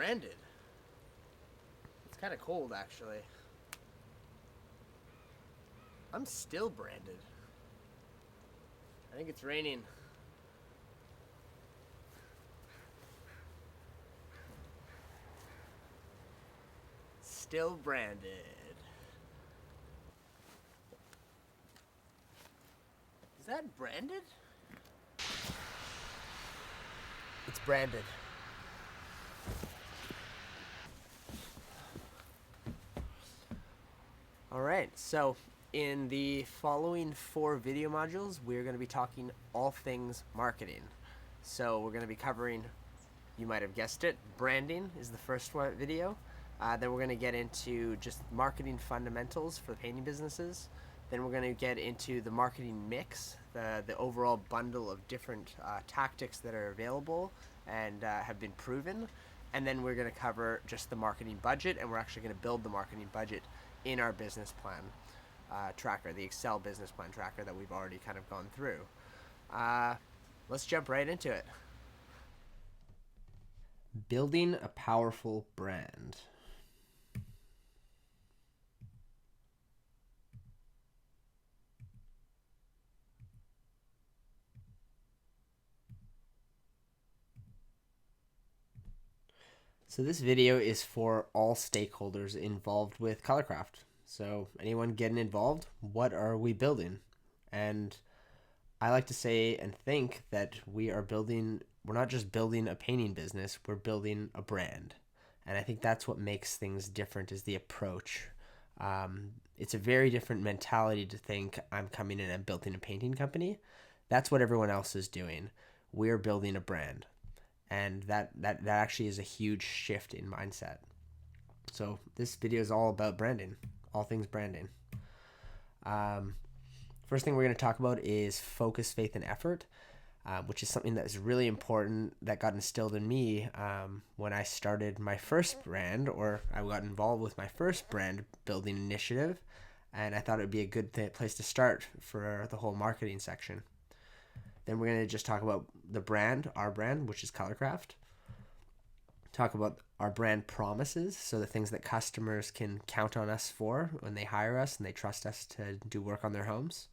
branded. It's kind of cold, actually. I'm still branded. I think it's raining. Still branded. Is that branded? It's branded. Alright, so in the following 4 video modules, we're going to be talking all things marketing. So we're going to be covering, you might have guessed it, branding is the first video. Then we're going to get into just marketing fundamentals for painting businesses. Then we're going to get into the marketing mix, the overall bundle of different tactics that are available and have been proven. And then we're going to cover just the marketing budget, and we're actually going to build the marketing budget in our business plan tracker, the Excel business plan tracker that we've already kind of gone through. Let's jump right into it. Building a powerful brand. So this video is for all stakeholders involved with Colorcraft. So anyone getting involved, what are we building? And I like to say and think that we're not just building a painting business, we're building a brand. And I think that's what makes things different, is the approach. It's a very different mentality to think I'm coming in and building a painting company. That's what everyone else is doing. We're building a brand. And that actually is a huge shift in mindset. So this video is all about branding, all things branding. First thing we're going to talk about is focus, faith, and effort, which is something that is really important that got instilled in me when I started my first brand, or I got involved with my first brand building initiative, and I thought it would be a good place to start for the whole marketing section. Then we're going to just talk about the brand, our brand, which is Colorcraft. Talk about our brand promises, so the things that customers can count on us for when they hire us and they trust us to do work on their homes.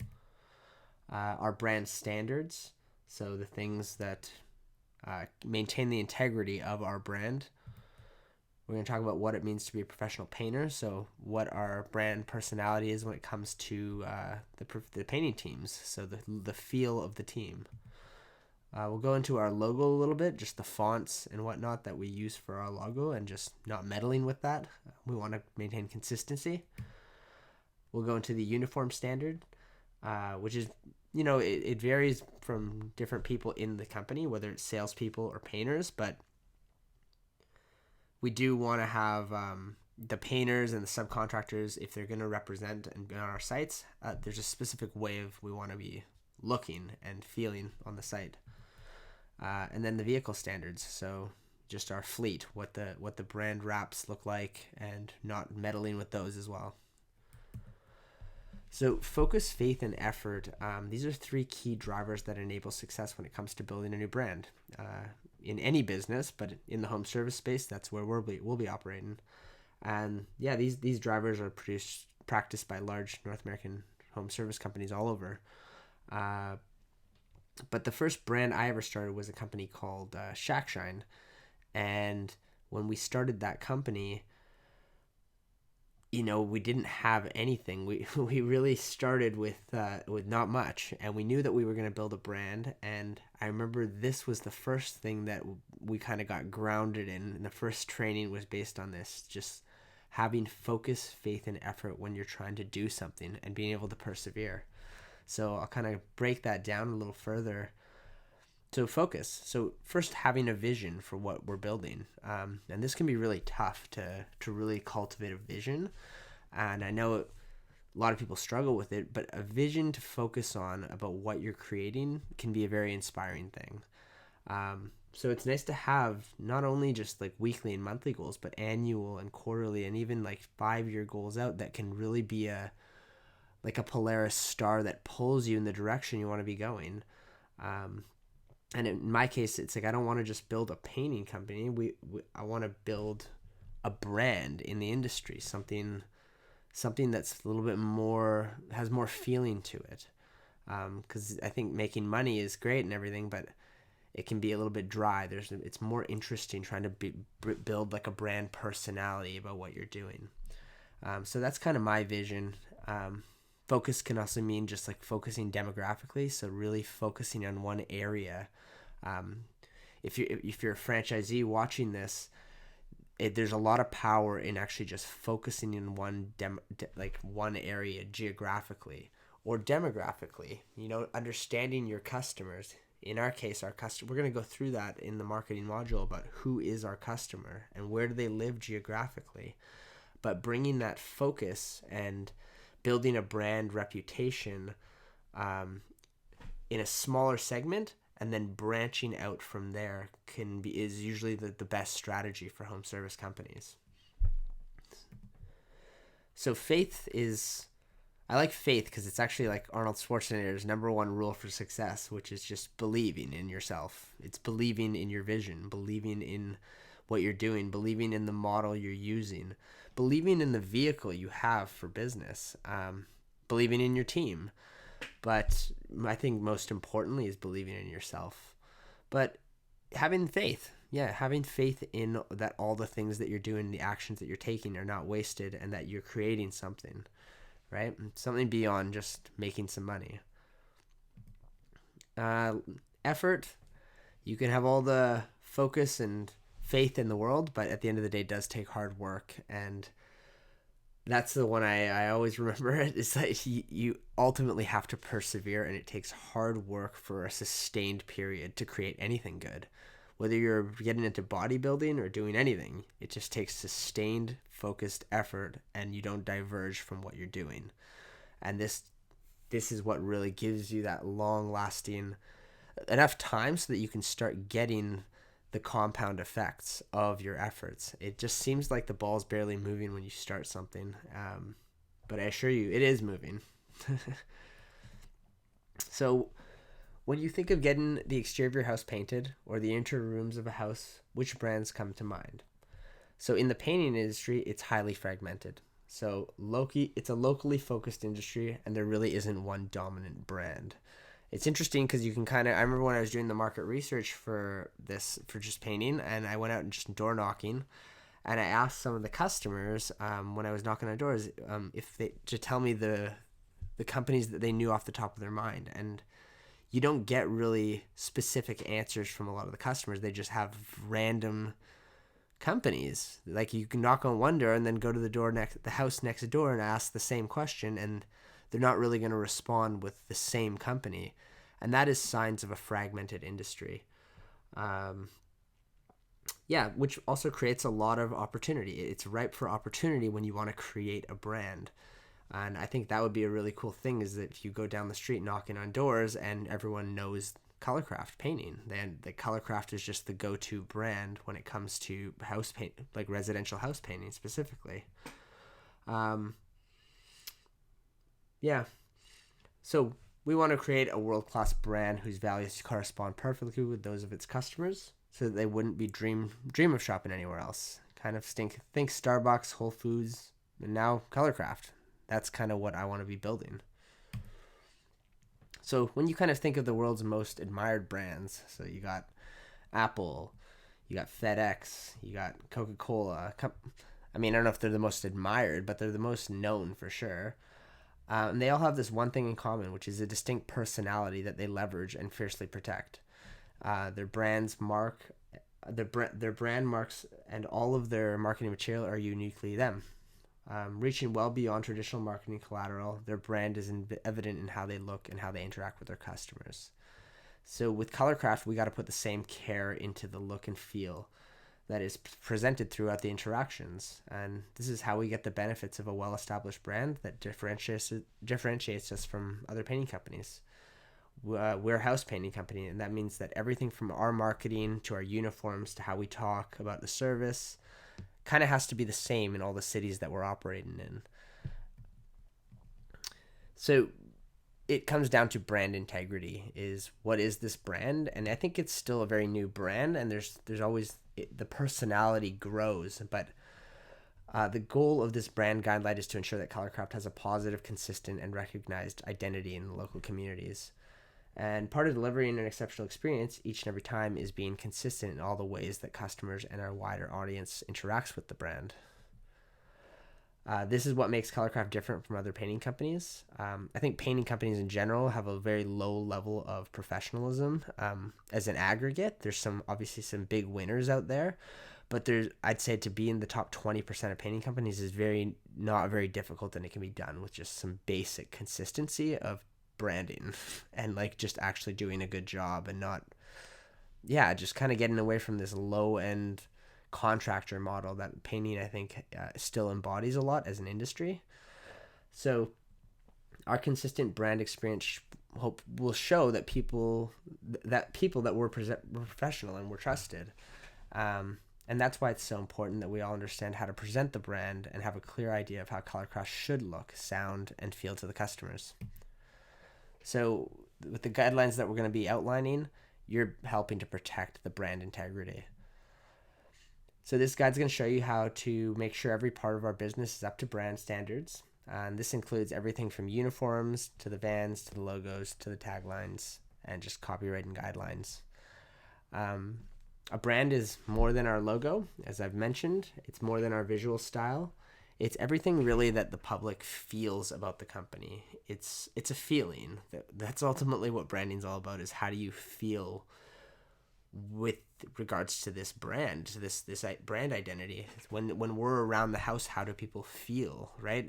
Our brand standards, so the things that maintain the integrity of our brand. We're going to talk about what it means to be a professional painter, so what our brand personality is when it comes to the painting teams, so the feel of the team. We'll go into our logo a little bit, just the fonts and whatnot that we use for our logo, and just not meddling with that. We want to maintain consistency. We'll go into the uniform standard, which is, it varies from different people in the company, whether it's salespeople or painters, but we do want to have the painters and the subcontractors, if they're going to represent on our sites, there's a specific way of we want to be looking and feeling on the site. And then the vehicle standards, so just our fleet, what the brand wraps look like, and not meddling with those as well. So focus, faith, and effort. These are 3 key drivers that enable success when it comes to building a new brand. In any business, but in the home service space, that's where we'll be operating. And yeah, these drivers are practiced by large North American home service companies all over. But the first brand I ever started was a company called Shackshine. And when we started that company, we didn't have anything. We really started with not much, and we knew that we were going to build a brand. And I remember this was the first thing that we kind of got grounded in. And the first training was based on this, just having focus, faith, and effort when you're trying to do something and being able to persevere. So I'll kind of break that down a little further. So focus. So first, having a vision for what we're building. And this can be really tough to really cultivate a vision. And I know a lot of people struggle with it, but a vision to focus on about what you're creating can be a very inspiring thing. So it's nice to have not only just like weekly and monthly goals, but annual and quarterly and even like 5-year goals out that can really be like a Polaris star that pulls you in the direction you want to be going. And in my case, it's like I don't want to just build a painting company. I want to build a brand in the industry, something that's a little bit more, has more feeling to it. Because I think making money is great and everything, but it can be a little bit dry. It's more interesting trying to build like a brand personality about what you're doing. So that's kind of my vision. Focus can also mean just like focusing demographically. So really focusing on one area. If you're a franchisee watching this, there's a lot of power in actually just focusing in one area geographically or demographically. Understanding your customers. In our case, we're going to go through that in the marketing module about who is our customer and where do they live geographically. But bringing that focus and building a brand reputation in a smaller segment and then branching out from there is usually the best strategy for home service companies. So I like faith because it's actually like Arnold Schwarzenegger's number one rule for success, which is just believing in yourself. It's believing in your vision, believing in what you're doing, believing in the model you're using, believing in the vehicle you have for business, believing in your team. But I think most importantly is believing in yourself. But having faith in that all the things that you're doing, the actions that you're taking are not wasted and that you're creating something, right? Something beyond just making some money. Effort, you can have all the focus and faith in the world, but at the end of the day, it does take hard work. And that's the one I always remember. It's like you ultimately have to persevere, and it takes hard work for a sustained period to create anything good. Whether you're getting into bodybuilding or doing anything, it just takes sustained, focused effort, and you don't diverge from what you're doing. And this is what really gives you that long-lasting enough time so that you can start getting the compound effects of your efforts. It just seems like the ball's barely moving when you start something, but I assure you, it is moving. So when you think of getting the exterior of your house painted or the interior rooms of a house, which brands come to mind? So in the painting industry, it's highly fragmented. So it's a locally focused industry, and there really isn't one dominant brand. It's interesting because you can I remember when I was doing the market research for just painting, and I went out and just door knocking, and I asked some of the customers when I was knocking on doors if they to tell me the companies that they knew off the top of their mind. And you don't get really specific answers from a lot of the customers. They just have random companies. Like you can knock on one door and then go to the house next door and ask the same question, and they're not really going to respond with the same company. And that is signs of a fragmented industry. Which also creates a lot of opportunity. It's ripe for opportunity when you want to create a brand. And I think that would be a really cool thing, is that if you go down the street knocking on doors and everyone knows Colorcraft painting, then the Colorcraft is just the go-to brand when it comes to house paint, like residential house painting specifically. So we want to create a world-class brand whose values correspond perfectly with those of its customers, so that they wouldn't be dream of shopping anywhere else. Kind of think Starbucks, Whole Foods, and now Colorcraft. That's kind of what I want to be building. So when you kind of think of the world's most admired brands, so you got Apple, you got FedEx, you got Coca-Cola. I mean, I don't know if they're the most admired, but they're the most known for sure. And they all have this one thing in common, which is a distinct personality that they leverage and fiercely protect. Their brand marks and all of their marketing material are uniquely them. Reaching well beyond traditional marketing collateral, their brand is evident in how they look and how they interact with their customers. So with Colorcraft, we got to put the same care into the look and feel that is presented throughout the interactions. And this is how we get the benefits of a well-established brand that differentiates us from other painting companies. We're a house painting company, and that means that everything from our marketing to our uniforms to how we talk about the service kind of has to be the same in all the cities that we're operating in. So it comes down to brand integrity. Is what is this brand? And I think it's still a very new brand, and there's always the personality grows, but the goal of this brand guideline is to ensure that Colorcraft has a positive, consistent, and recognized identity in the local communities. And part of delivering an exceptional experience each and every time is being consistent in all the ways that customers and our wider audience interacts with the brand. This is what makes Colorcraft different from other painting companies. I think painting companies in general have a very low level of professionalism as an aggregate. There's obviously some big winners out there, but I'd say to be in the top 20% of painting companies is not very difficult, and it can be done with just some basic consistency of branding and like just actually doing a good job, and not just kind of getting away from this low end contractor model that painting, I think, still embodies a lot as an industry. So our consistent brand experience hope will show that people that were professional and were trusted. And that's why it's so important that we all understand how to present the brand and have a clear idea of how Colorcraft should look, sound, and feel to the customers. So with the guidelines that we're going to be outlining, you're helping to protect the brand integrity. So this guide's going to show you how to make sure every part of our business is up to brand standards. And this includes everything from uniforms to the vans to the logos to the taglines and just copywriting guidelines. A brand is more than our logo, as I've mentioned. It's more than our visual style. It's everything really that the public feels about the company. It's a feeling. That's ultimately what branding's all about, is how do you feel with regards to this brand, to this brand identity. When we're around the house, how do people feel, right?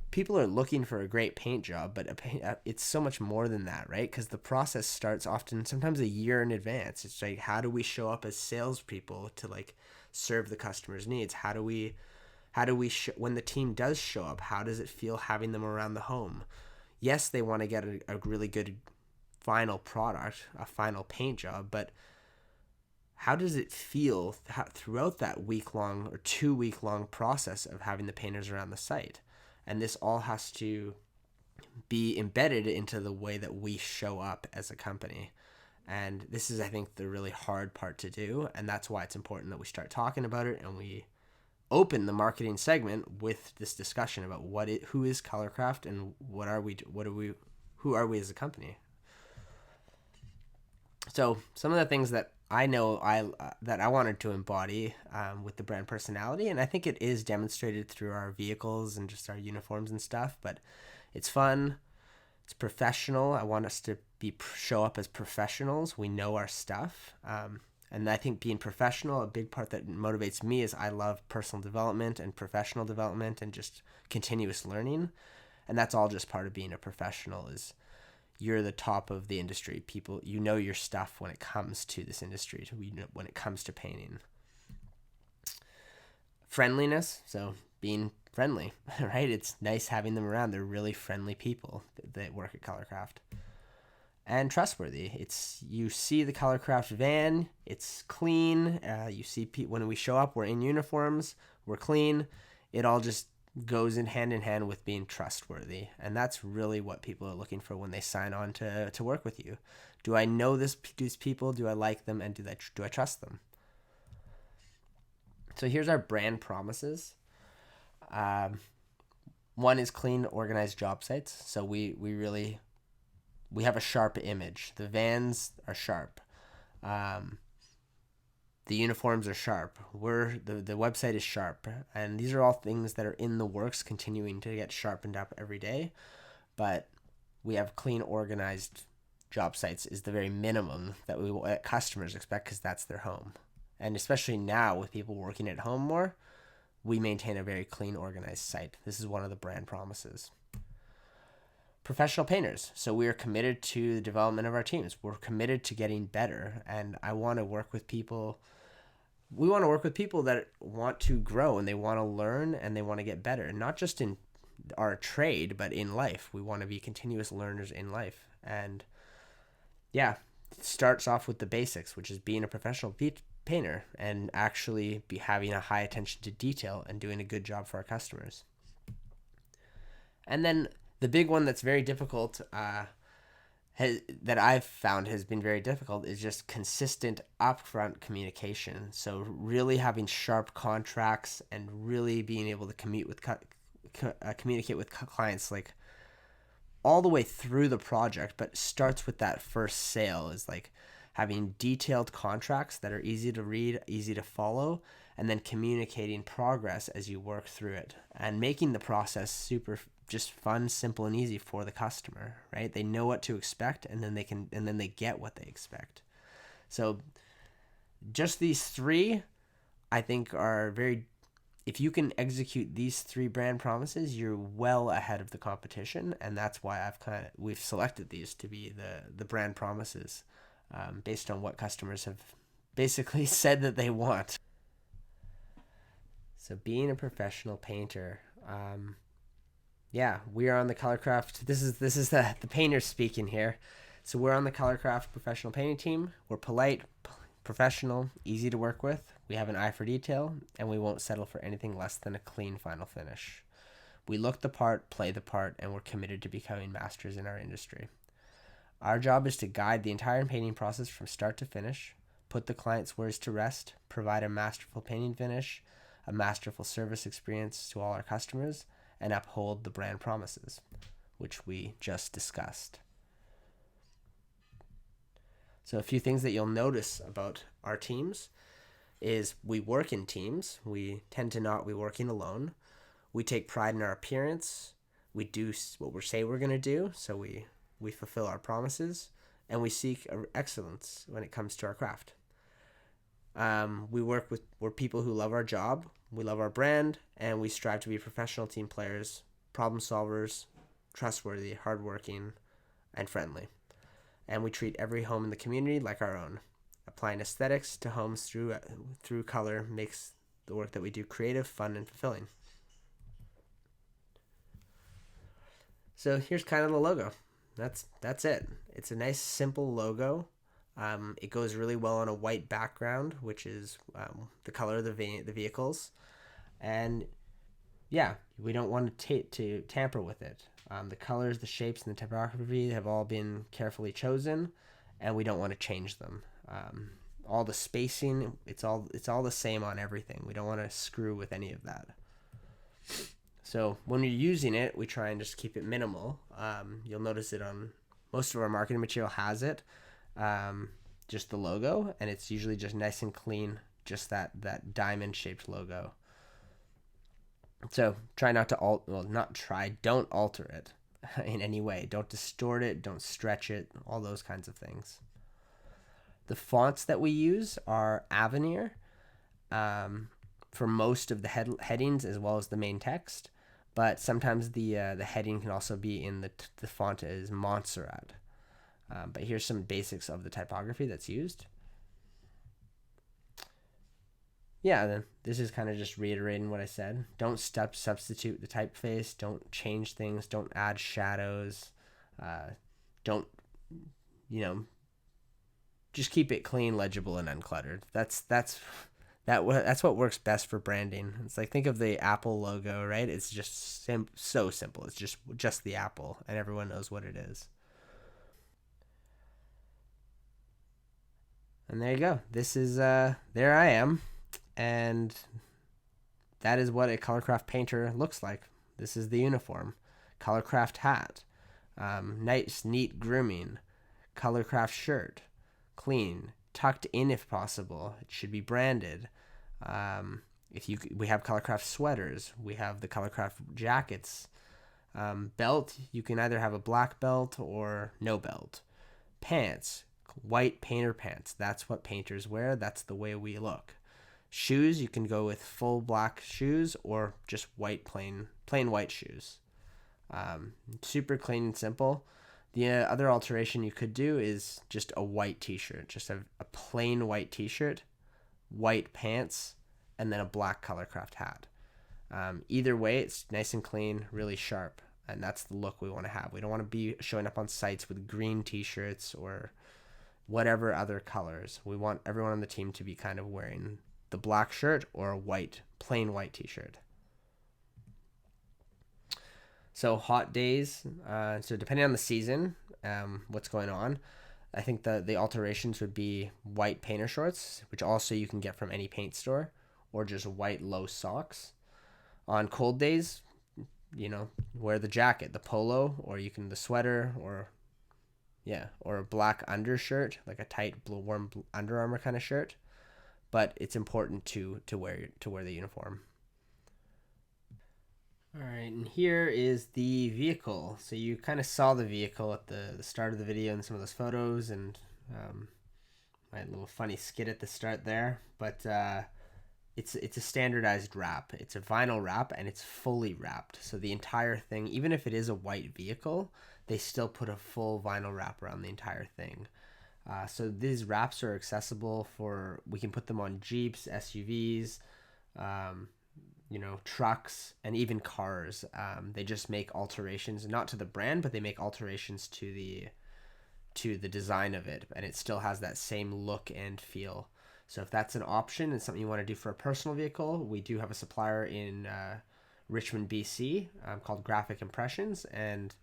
People are looking for a great paint job, but it's so much more than that, right? Because the process starts sometimes a year in advance. It's like, how do we show up as salespeople to like serve the customer's needs? How do we when the team does show up, how does it feel having them around the home? Yes, they want to get a really good final product, a final paint job, but how does it feel throughout that week-long or 2-week-long process of having the painters around the site? And this all has to be embedded into the way that we show up as a company. And this is, I think, the really hard part to do. And that's why it's important that we start talking about it and we open the marketing segment with this discussion about who is Colorcraft and who are we as a company. So some of the things that I know that I wanted to embody with the brand personality, and I think it is demonstrated through our vehicles and just our uniforms and stuff, but it's fun, it's professional. I want us to show up as professionals. We know our stuff. And I think being professional, a big part that motivates me is I love personal development and professional development and just continuous learning. And that's all just part of being a professional, is you're the top of the industry. People, you know your stuff when it comes to this industry, when it comes to painting. Friendliness, so being friendly, right? It's nice having them around. They're really friendly people that work at Colorcraft. And trustworthy. You see the Colorcraft van, it's clean. You see when we show up, we're in uniforms, we're clean. It all just goes in hand with being trustworthy. And that's really what people are looking for when they sign on to work with you. Do I know these people? Do I like them? And do I trust them? So here's our brand promises. One is clean, organized job sites. So we have a sharp image. The vans are sharp. The uniforms are sharp. The website is sharp. And these are all things that are in the works, continuing to get sharpened up every day. But we have clean, organized job sites is the very minimum that customers expect, because that's their home. And especially now with people working at home more, we maintain a very clean, organized site. This is one of the brand promises. Professional painters. So we are committed to the development of our teams. We're committed to getting better. And I want to work with people. We want to work with people that want to grow and they want to learn and they want to get better. And not just in our trade, but in life. We want to be continuous learners in life. And it starts off with the basics, which is being a professional painter and actually be having a high attention to detail and doing a good job for our customers. And then The big one that's very difficult, that I've found has been very difficult, is just consistent upfront communication. So really having sharp contracts and really being able to communicate with clients like all the way through the project, but starts with that first sale, is like having detailed contracts that are easy to read, easy to follow, and then communicating progress as you work through it and making the process super just fun, simple, and easy for the customer, right? They know what to expect, and then they get what they expect. So just these three, I think, are very, if you can execute these three brand promises, you're well ahead of the competition. And that's why we've selected these to be the brand promises, based on what customers have basically said that they want. So being a professional painter, yeah, we are on the Colorcraft. This is the painter speaking here. So we're on the Colorcraft professional painting team. We're polite, professional, easy to work with. We have an eye for detail, and we won't settle for anything less than a clean final finish. We look the part, play the part, and we're committed to becoming masters in our industry. Our job is to guide the entire painting process from start to finish, put the client's worries to rest, provide a masterful painting finish, a masterful service experience to all our customers, and uphold the brand promises, which we just discussed. So a few things that you'll notice about our teams is we work in teams. We tend to not be working alone. We take pride in our appearance. We do what we say we're going to do, so we fulfill our promises, and we seek excellence when it comes to our craft. We're people who love our job, we love our brand, and we strive to be professional team players, problem solvers, trustworthy, hardworking, and friendly. And we treat every home in the community like our own. Applying aesthetics to homes through color makes the work that we do creative, fun, and fulfilling. So here's kind of the logo. That's it. It's a nice, simple logo. It goes really well on a white background, which is the color of the vehicles. And yeah, we don't want to tamper with it. The colors, the shapes, and the typography have all been carefully chosen, and we don't want to change them. All the spacing, it's all the same on everything. We don't want to screw with any of that. So when you're using it, we try and just keep it minimal. You'll notice it on most of our marketing material has it, just the logo, and it's usually just nice and clean, just that diamond shaped logo. So try not to don't alter it in any way. Don't distort it, don't stretch it, all those kinds of things. The fonts that we use are Avenir for most of the headings as well as the main text, but sometimes the heading can also be in the font is Montserrat. But here's some basics of the typography that's used. Yeah, then this is kind of just reiterating what I said. Don't substitute the typeface. Don't change things. Don't add shadows. Don't, just keep it clean, legible, and uncluttered. That's what works best for branding. It's like, think of the Apple logo, right? It's just so simple. It's just the apple, and everyone knows what it is. And there you go. This is there I am. And that is what a Colorcraft painter looks like. This is the uniform. Colorcraft hat. Nice, neat grooming. Colorcraft shirt. Clean. Tucked in if possible. It should be branded. We have Colorcraft sweaters. We have the Colorcraft jackets. Belt, you can either have a black belt or no belt. Pants. White painter pants. That's what painters wear. That's the way we look. Shoes, you can go with full black shoes or just plain white shoes. Super clean and simple. The other alteration you could do is just a white t-shirt. Just a plain white t-shirt, white pants, and then a black Colorcraft hat. Either way, it's nice and clean, really sharp. And that's the look we want to have. We don't want to be showing up on sites with green t-shirts or whatever other colors. We want everyone on the team to be kind of wearing the black shirt or a plain white t-shirt. So hot days, so depending on the season, what's going on, I think the alterations would be white painter shorts, which also you can get from any paint store, or just white low socks. On cold days, wear the jacket, the polo, or you can the sweater, or or a black undershirt, like a tight blue warm Under Armour kind of shirt. But it's important to wear the uniform. All right, and here is the vehicle. So you kind of saw the vehicle at the start of the video and some of those photos, and my little funny skit at the start there. But it's a standardized wrap. It's a vinyl wrap, and it's fully wrapped. So the entire thing, even if it is a white vehicle, they still put a full vinyl wrap around the entire thing. So these wraps are accessible we can put them on Jeeps, SUVs, trucks, and even cars. They just make alterations, not to the brand, but they make alterations to the design of it, and it still has that same look and feel. So if that's an option and something you want to do for a personal vehicle, we do have a supplier in Richmond, BC, called Graphic Impressions, and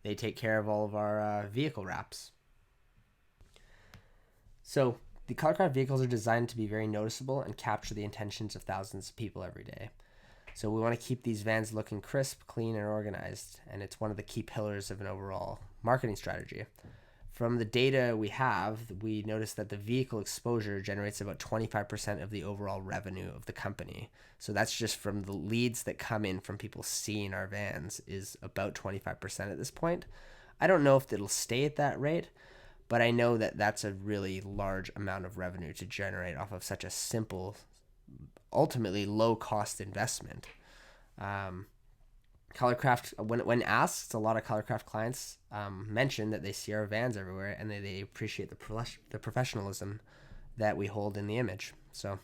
they take care of all of our vehicle wraps. So the Colorcraft vehicles are designed to be very noticeable and capture the intentions of thousands of people every day. So we want to keep these vans looking crisp, clean, and organized, and it's one of the key pillars of an overall marketing strategy. From the data we have, we noticed that the vehicle exposure generates about 25% of the overall revenue of the company. So that's just from the leads that come in from people seeing our vans, is about 25% at this point. I don't know if it'll stay at that rate, but I know that that's a really large amount of revenue to generate off of such a simple, ultimately low-cost investment. Colorcraft, when asked, a lot of Colorcraft clients mention that they see our vans everywhere, and they appreciate the professionalism that we hold in the image. So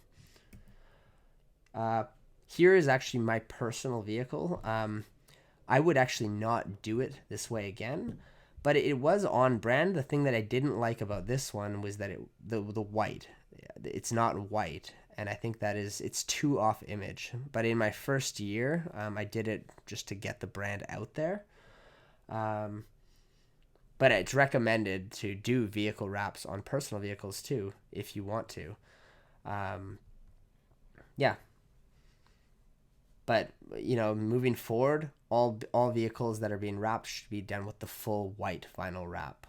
here is actually my personal vehicle. I would actually not do it this way again, but it was on brand. The thing that I didn't like about this one was that the white, it's not white. And I think it's too off image. But in my first year, I did it just to get the brand out there. But it's recommended to do vehicle wraps on personal vehicles too, if you want to. But moving forward, all vehicles that are being wrapped should be done with the full white vinyl wrap.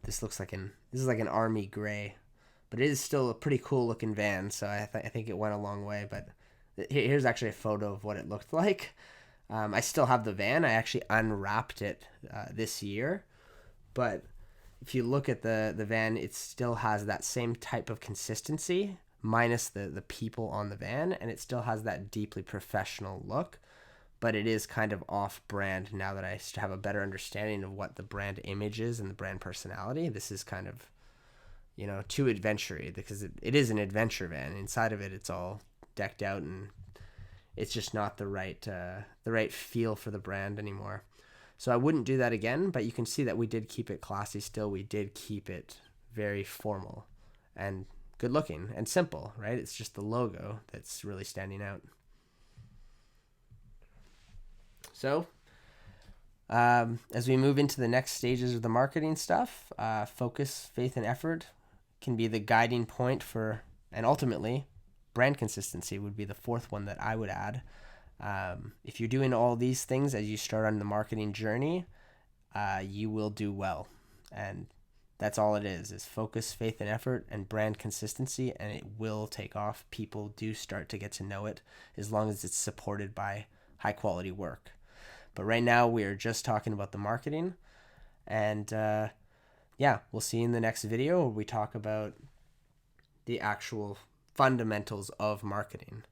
This is like an army gray. But it is still a pretty cool looking van, so I think it went a long way. But here's actually a photo of what it looked like. I still have the van. I actually unwrapped it this year. But if you look at the van, it still has that same type of consistency, minus the people on the van, and it still has that deeply professional look. But it is kind of off-brand now that I have a better understanding of what the brand image is and the brand personality. This is kind of too adventure-y, because it is an adventure van. Inside of it, it's all decked out, and it's just not the right feel for the brand anymore. So I wouldn't do that again, but you can see that we did keep it classy still. We did keep it very formal and good looking and simple, right? It's just the logo that's really standing out. So as we move into the next stages of the marketing stuff, focus, faith, and effort can be the guiding point for, and ultimately, brand consistency would be the fourth one that I would add. If you're doing all these things as you start on the marketing journey, you will do well. And that's all it is focus, faith, and effort, and brand consistency, and it will take off. People do start to get to know it as long as it's supported by high quality work. But right now we are just talking about the marketing, and we'll see you in the next video where we talk about the actual fundamentals of marketing.